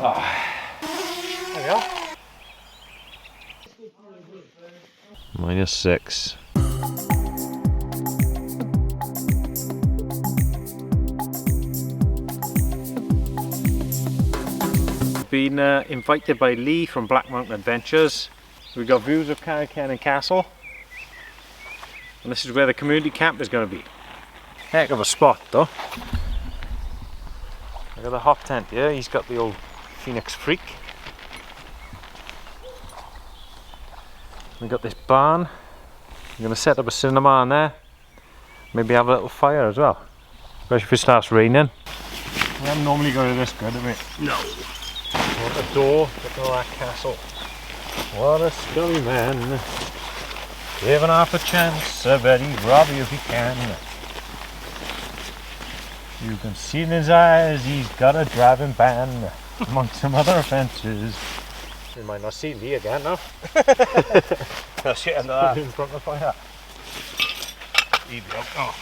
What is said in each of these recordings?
Oh. There we are. -6. Been invited by Lee from Black Mountain Adventures. We got views of Carreg Cennen Castle, and this is where the community camp is going to be. Heck of a spot though. Look at the hot tent here. He's got the old Pheonix Phreak. We got this barn. I'm going to set up a cinema in there. Maybe have a little fire as well, especially if it starts raining. We haven't normally got it this good, have we? No. What a door, look at that castle. What a scummy man. Given half a chance, I bet he'd rob you if he can. You can see in his eyes he's got a driving ban, among some other offences. You might not see Lee again now. I'll sit under that in front of the fire. He'd be out now.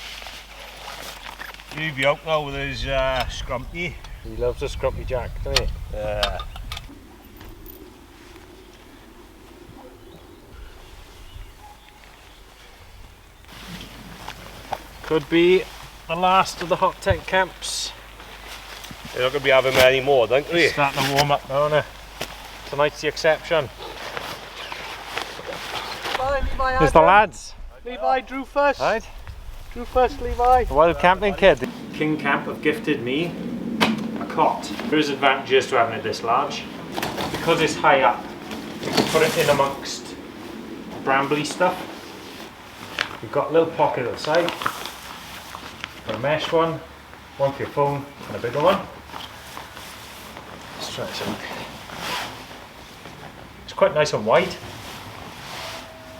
He'd be out now with his scrumpy. He loves a scrumpy jack, doesn't he? Could be the last of the hot tent camps. You're not going to be having many more, don't we? It's starting to warm up now, isn't it? Tonight's the exception. Bye, Levi. There's the lads. Levi, Drufus. Right. Drufus, Levi. The wild camping kid. KingCamp have gifted me a cot. There's advantages to having it this large. Because it's high up, you can put it in amongst the brambly stuff. You've got a little pocket at the side. A mesh one for your phone, and a bigger one. Let's try this out. It's quite nice and wide,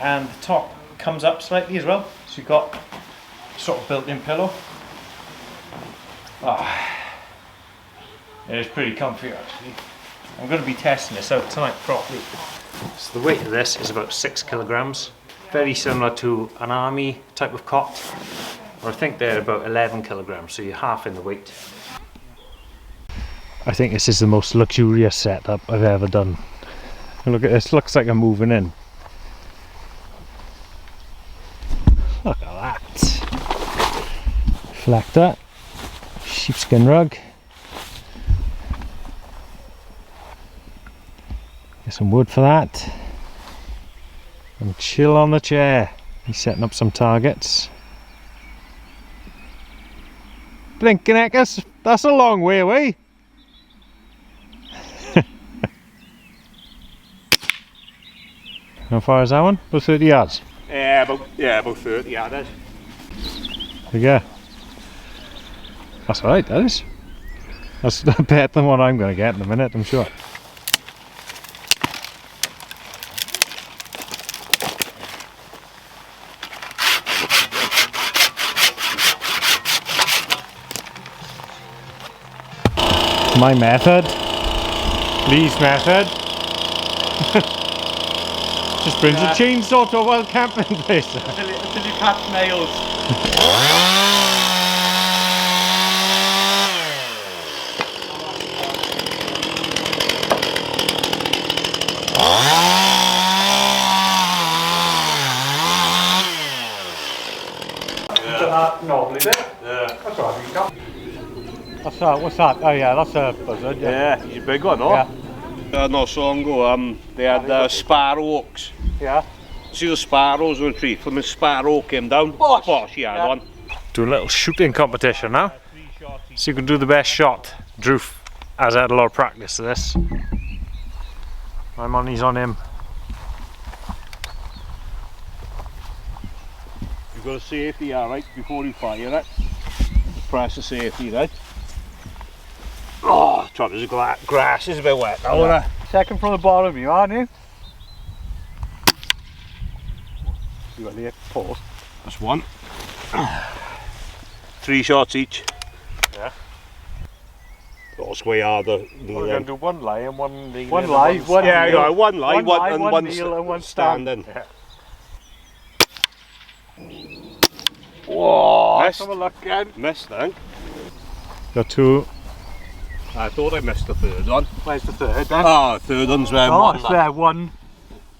and the top comes up slightly as well, so you've got sort of built-in pillow. It is pretty comfy actually. I'm going to be testing this out tonight properly. So the weight of this is about 6 kilograms. Very similar to an army type of cot, or I think they're about 11 kilograms, so you're half in the weight. I think this is the most luxurious setup I've ever done. Look at this, looks like I'm moving in. Look at that. Reflector, sheepskin rug. Get some wood for that. And chill on the chair. He's setting up some targets. Blinking heck, that's a long way away. How far is that one? About 30 yards? Yeah, about 30 yards. There you go. That's alright, that is. That's better than what I'm going to get in a minute, I'm sure. My method, Lee's method, just brings a chainsaw to a wild camping place. Until you catch nails. Normally there. Yeah. That's all right, you got. What's that? Oh yeah, that's a buzzard. Yeah, he's a big one, no? Yeah. Not so long ago, they had sparrowhawks. Yeah. See the sparrows on a tree? From the sparrow came down. Bosh, he had one. Do a little shooting competition now. So you can do the best shot. Druf has had a lot of practice of this. My money's on him. You've got a safety, alright, before you fire it. Press the safety, right? Oh, there's a grass is a bit wet now, isn't it? Second from the bottom, you aren't you? You got the pause. That's one. 3 shots each. Yeah. That's way harder. We're going to do one lie and one kneel. One lie, one yeah, kneel. yeah, one lie, one kneel and one standing. Yeah. Whoa! Let's have a look again. Missed, I think. Got 2 I thought I missed the third one. Where's the third then? Oh, third one's where Oh, one. it's there, one.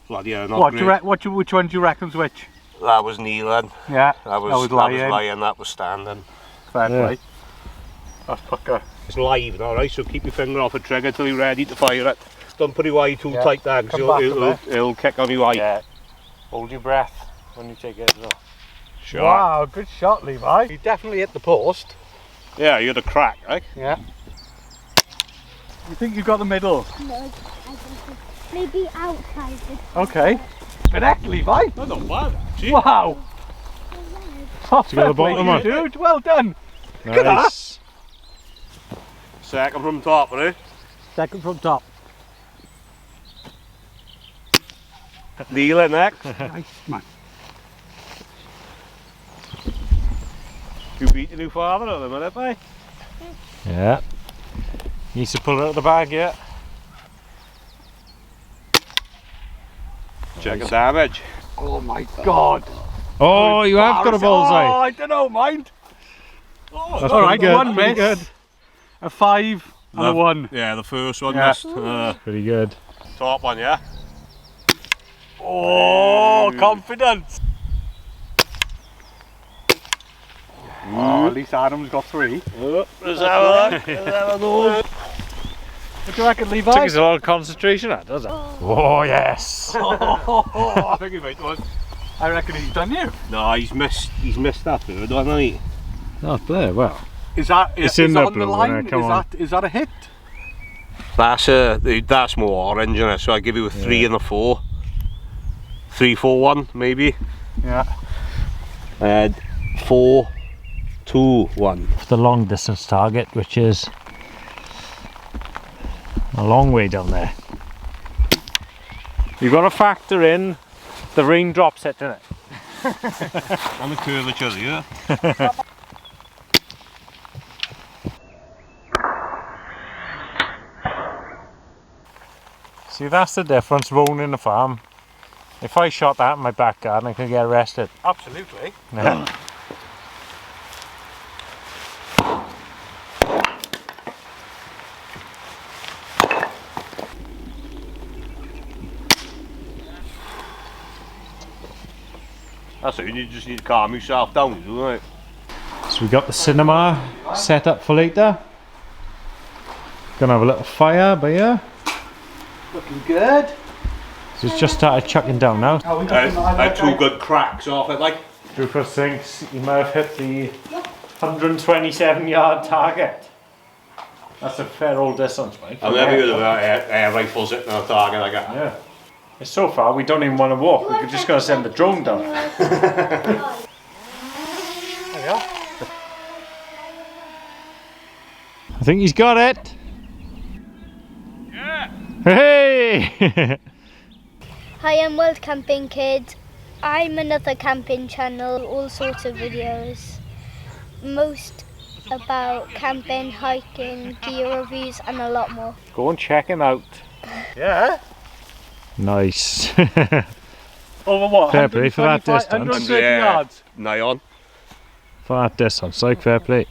Bloody hell, not What, great. which one do you reckon's which? That was kneeling. Yeah, That was lying. That was standing. Fair Yeah. play. That's pucker. It's live, alright, so keep your finger off the trigger till you're ready to fire it. Don't put your eye too tight there, because Come back a bit. it'll kick on your eye. Yeah. Hold your breath when you take it as well. Sure. Wow, good shot, Levi. You definitely hit the post. Yeah, you had a crack, right? Yeah. You think you got the middle? No, I think it's maybe outside this. Okay. Correct, Levi. Oh, not bad, actually. Wow. Oh, you got the bottom one? dude. Well done. Nice. Second from top, right? Second from top. Kneeling next. Nice, man. You beat your new father at the minute, mate? Yeah. Needs to pull it out of the bag yet. Check the damage. Oh my God. Oh, you have got a Oh, bullseye. I don't know, mind. Oh, That's All right, pretty good. one Pretty miss, good. a 5 and a 1. Yeah, the first one Yeah. missed. Pretty good. Top one, yeah? Oh, confidence. Oh, at least Adam's got 3. Let's have a look. Let's have a look. What do you reckon, Levi? Takes a lot of concentration, that does it? Oh yes. I think he might one. I reckon he's done you. No, he's missed that third one, hasn't he? Not there. Well, Is that It's in the on blue, the line? yeah, come on. Is that a hit? That's more orange in it, so I give you a 3 and a 4. 3, 4, 1 maybe. Yeah. And 4, 2, 1. for the long distance target, which is a long way down there. You've got to factor in the raindrops hitting it. And the curvature here. See, that's the difference of owning a farm. If I shot that in my back garden, I could get arrested. Absolutely. Yeah. That's it, you just need to calm yourself down, don't you? So we got the cinema set up for later. Gonna have a little fire by here. Looking good. So it's just started chucking down now. Oh, we I had 2 good cracks off it, like. Drufus thinks he might have hit the 127 yard target. That's a fair old distance, mate. I've never heard of air rifles hitting a target like that. Yeah. It's so far we don't even want to walk. We're just going to send the drone down. There we are. I think he's got it. Yeah. Hey! Hi, I'm World Camping Kid. I'm another camping channel, all sorts of videos. Most about camping, hiking, gear reviews and a lot more. Go and check him out. Yeah. Nice. Over what? Fair play for that 125 distance. 130 Yeah. yards. Nyon. For that distance, like fair play.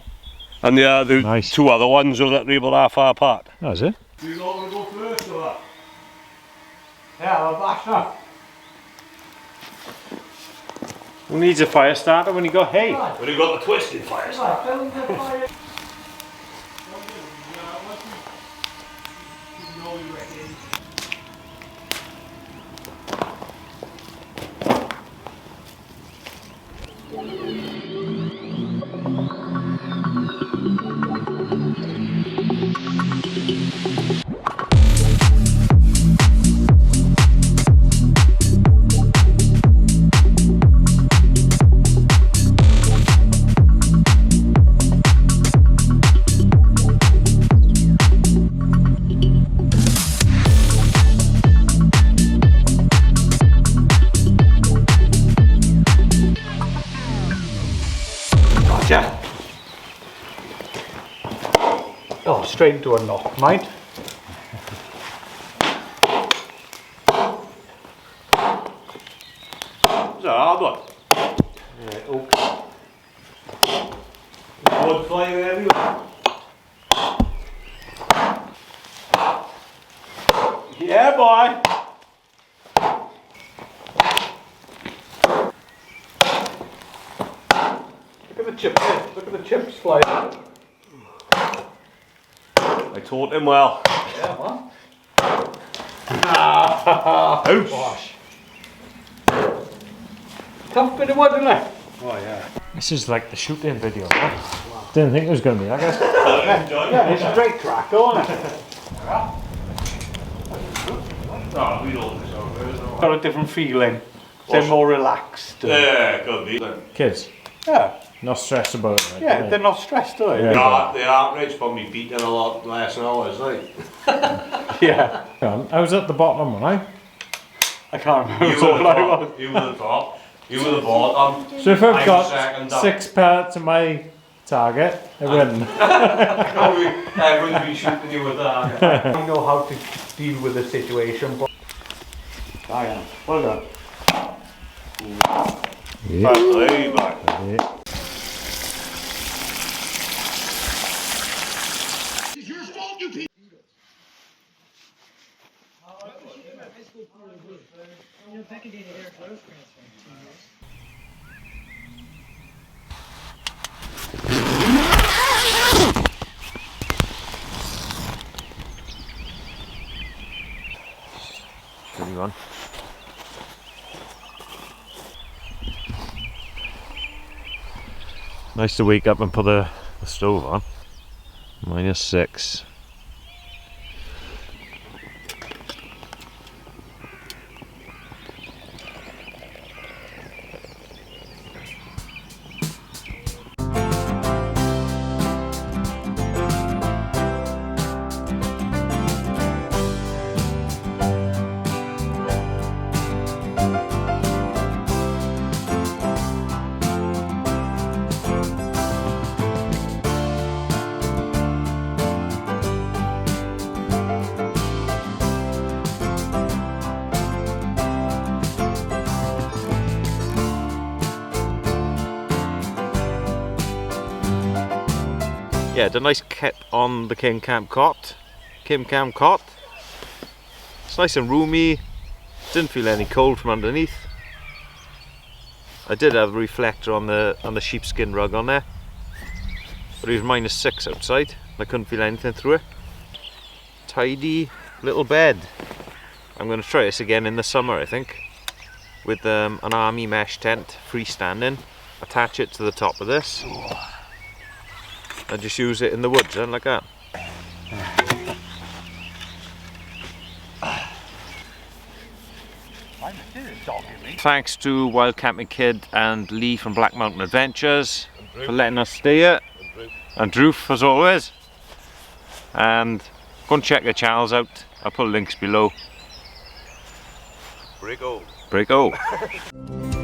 And the Nice. 2 other ones are literally about that far apart. That was it. Do you want to go first or what? Yeah, I'll bash up. Who needs a fire starter when you got hay? Well, you got the twisted fire. Gotcha. Oh, straight into a knock, mind. It's a hard one. Yeah, Wood flying everywhere. Yeah, boy. Look at the chips. Look at the chips flying. I taught him well. Yeah, man. Ouch. Tough bit of wood, isn't it? Oh yeah. This is like the shooting video. Didn't think it was going to be, I guess. Yeah, it's a straight track, isn't it? No, we don't do so. Got a different feeling. They're more relaxed. Yeah, could be. Kids, Yeah. not stressed about it. Right? Yeah, they're not stressed, are they? Yeah. They are rich, probably beating a lot less hours, like. Yeah. I was at the bottom, wasn't I can't remember. You were the top. You were the top. You were the bottom. I? So if I've I'm got second up. 6 pellets to my target, I win. Everyone's been shooting you with that. I don't know how to deal with the situation, but I am. Well done. Levi. Yeah. Good one. Nice to wake up and put the stove on. -6. Yeah, did a nice kit on the KingCamp Cot. KingCamp Cot. It's nice and roomy. Didn't feel any cold from underneath. I did have a reflector on the sheepskin rug on there, but it was -6 outside. I couldn't feel anything through it. Tidy little bed. I'm going to try this again in the summer, I think, with an army mesh tent freestanding. Attach it to the top of this. And just use it in the woods, like that. Thanks to Wild Camping Kid and Lee from Black Mountain Adventures for letting us stay here. And Druf, as always. And go and check their channels out. I'll put links below. Phreak. Phreak.